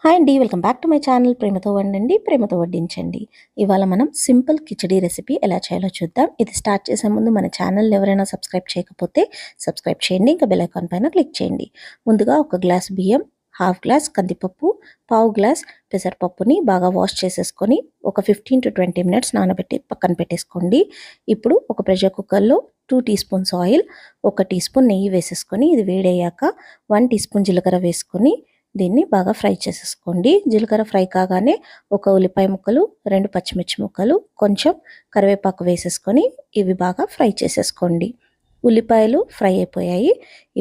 Hi అండి, welcome back to my channel. ప్రేమతో వండండి, ప్రేమతో వడ్డించండి. ఇవాళ మనం సింపుల్ కిచడీ రెసిపీ ఎలా చేయాలో చూద్దాం. ఇది స్టార్ట్ చేసే ముందు మన ఛానల్ ఎవరైనా సబ్స్క్రైబ్ చేయకపోతే సబ్స్క్రైబ్ చేయండి, ఇంకా బెల్ ఐకాన్ పైన క్లిక్ చేయండి. ముందుగా ఒక గ్లాస్ బియ్యం, హాఫ్ గ్లాస్ కందిపప్పు, పావు గ్లాస్ పెసరపప్పుని బాగా వాష్ చేసేసుకొని ఒక 15 to 20 మినిట్స్ నానబెట్టి పక్కన పెట్టేసుకోండి. ఇప్పుడు ఒక ప్రెషర్ కుక్కర్లో 2 teaspoons oil, 1 teaspoon నెయ్యి వేసేసుకొని ఇది వేడయ్యాక 1 టీ స్పూన్ జీలకర్ర వేసుకొని దీన్ని బాగా ఫ్రై చేసేసుకోండి. జీలకర్ర ఫ్రై కాగానే ఒక ఉల్లిపాయ ముక్కలు, 2 పచ్చిమిర్చి ముక్కలు, కొంచెం కరివేపాకు వేసేసుకొని ఇవి బాగా ఫ్రై చేసేసుకోండి. ఉల్లిపాయలు ఫ్రై అయిపోయాయి.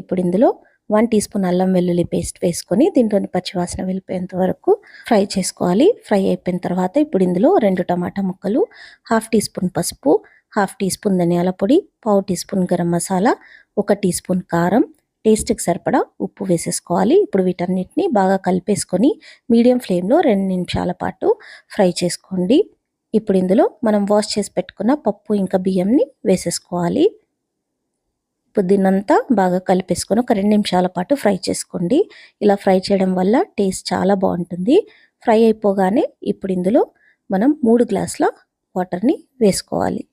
ఇప్పుడు ఇందులో 1 టీ స్పూన్ అల్లం వెల్లుల్లి పేస్ట్ వేసుకొని దీంట్లోని పచ్చివాసన వెళ్ళిపోయేంత వరకు ఫ్రై చేసుకోవాలి. ఫ్రై అయిపోయిన తర్వాత ఇప్పుడు ఇందులో 2 టమాటా ముక్కలు, హాఫ్ టీ స్పూన్ పసుపు, హాఫ్ టీ స్పూన్ ధనియాల పొడి, పావు teaspoon garam masala, 1 teaspoon కారం, టేస్ట్కి సరిపడా ఉప్పు వేసేసుకోవాలి. ఇప్పుడు వీటన్నిటిని బాగా కలిపేసుకొని మీడియం ఫ్లేమ్లో 2 నిమిషాల పాటు ఫ్రై చేసుకోండి. ఇప్పుడు ఇందులో మనం వాష్ చేసి పెట్టుకున్న పప్పు ఇంకా బియ్యంని వేసేసుకోవాలి. ఇప్పుడు దీన్నంతా బాగా కలిపేసుకొని ఒక 2 నిమిషాల పాటు ఫ్రై చేసుకోండి. ఇలా ఫ్రై చేయడం వల్ల టేస్ట్ చాలా బాగుంటుంది. ఫ్రై అయిపోగానే ఇప్పుడు ఇందులో మనం 3 గ్లాసుల వాటర్ని వేసుకోవాలి.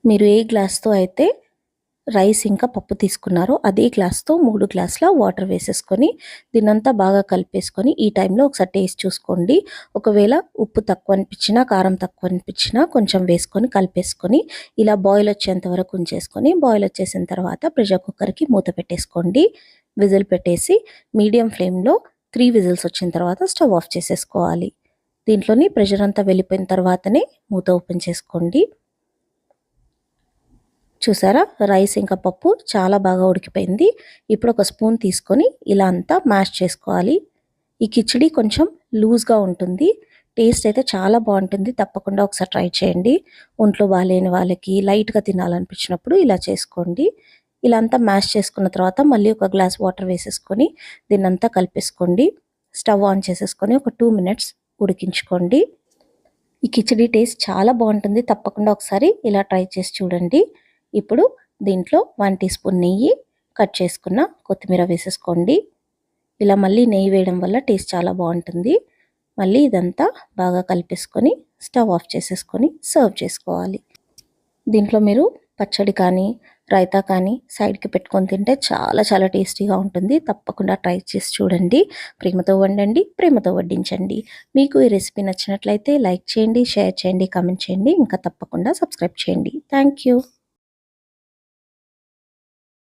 మీరు ఏ గ్లాస్తో అయితే రైస్ ఇంకా పప్పు తీసుకున్నారో అదే గ్లాస్తో 3 గ్లాసుల వాటర్ వేసేసుకొని దీన్నంతా బాగా కలిపేసుకొని ఈ టైంలో ఒకసారి టేస్ట్ చూసుకోండి. ఒకవేళ ఉప్పు తక్కువ అనిపించినా, కారం తక్కువ అనిపించినా కొంచెం వేసుకొని కలిపేసుకొని ఇలా బాయిల్ వచ్చేంత వరకు ఉంచేసుకొని బాయిల్ వచ్చేసిన తర్వాత ప్రెషర్ కుక్కర్కి మూత పెట్టేసుకోండి. విజిల్ పెట్టేసి మీడియం ఫ్లేమ్లో 3 విజిల్స్ వచ్చిన తర్వాత స్టవ్ ఆఫ్ చేసేసుకోవాలి. దీంట్లోని ప్రెషర్ అంతా వెళ్ళిపోయిన తర్వాతనే మూత ఓపెన్ చేసుకోండి. చూసారా, రైస్ ఇంకా పప్పు చాలా బాగా ఉడికిపోయింది. ఇప్పుడు ఒక స్పూన్ తీసుకొని ఇలా అంతా మ్యాష్ చేసుకోవాలి. ఈ కిచిడి కొంచెం లూజ్గా ఉంటుంది, టేస్ట్ అయితే చాలా బాగుంటుంది. తప్పకుండా ఒకసారి ట్రై చేయండి. ఒంట్లో బాగాలేని వాళ్ళకి లైట్గా తినాలనిపించినప్పుడు ఇలా చేసుకోండి. ఇలా అంతా మ్యాష్ చేసుకున్న తర్వాత మళ్ళీ ఒక గ్లాస్ వాటర్ వేసేసుకొని దీన్నంతా కలిపేసుకోండి. స్టవ్ ఆన్ చేసేసుకొని ఒక 2 మినిట్స్ ఉడికించుకోండి. ఈ కిచిడి టేస్ట్ చాలా బాగుంటుంది. తప్పకుండా ఒకసారి ఇలా ట్రై చేసి చూడండి. ఇప్పుడు దీంట్లో 1 టీ స్పూన్ నెయ్యి, కట్ చేసుకున్న కొత్తిమీర వేసేసుకోండి. ఇలా మళ్ళీ నెయ్యి వేయడం వల్ల టేస్ట్ చాలా బాగుంటుంది. మళ్ళీ ఇదంతా బాగా కలిపేసుకొని స్టవ్ ఆఫ్ చేసేసుకొని సర్వ్ చేసుకోవాలి. దీంట్లో మీరు పచ్చడి కానీ రైతా కానీ సైడ్కి పెట్టుకొని తింటే చాలా చాలా టేస్టీగా ఉంటుంది. తప్పకుండా ట్రై చేసి చూడండి. ప్రేమతో వండండి, ప్రేమతో వడ్డించండి. మీకు ఈ రెసిపీ నచ్చినట్లయితే లైక్ చేయండి, షేర్ చేయండి, కామెంట్ చేయండి, ఇంకా తప్పకుండా సబ్స్క్రైబ్ చేయండి. Thank you.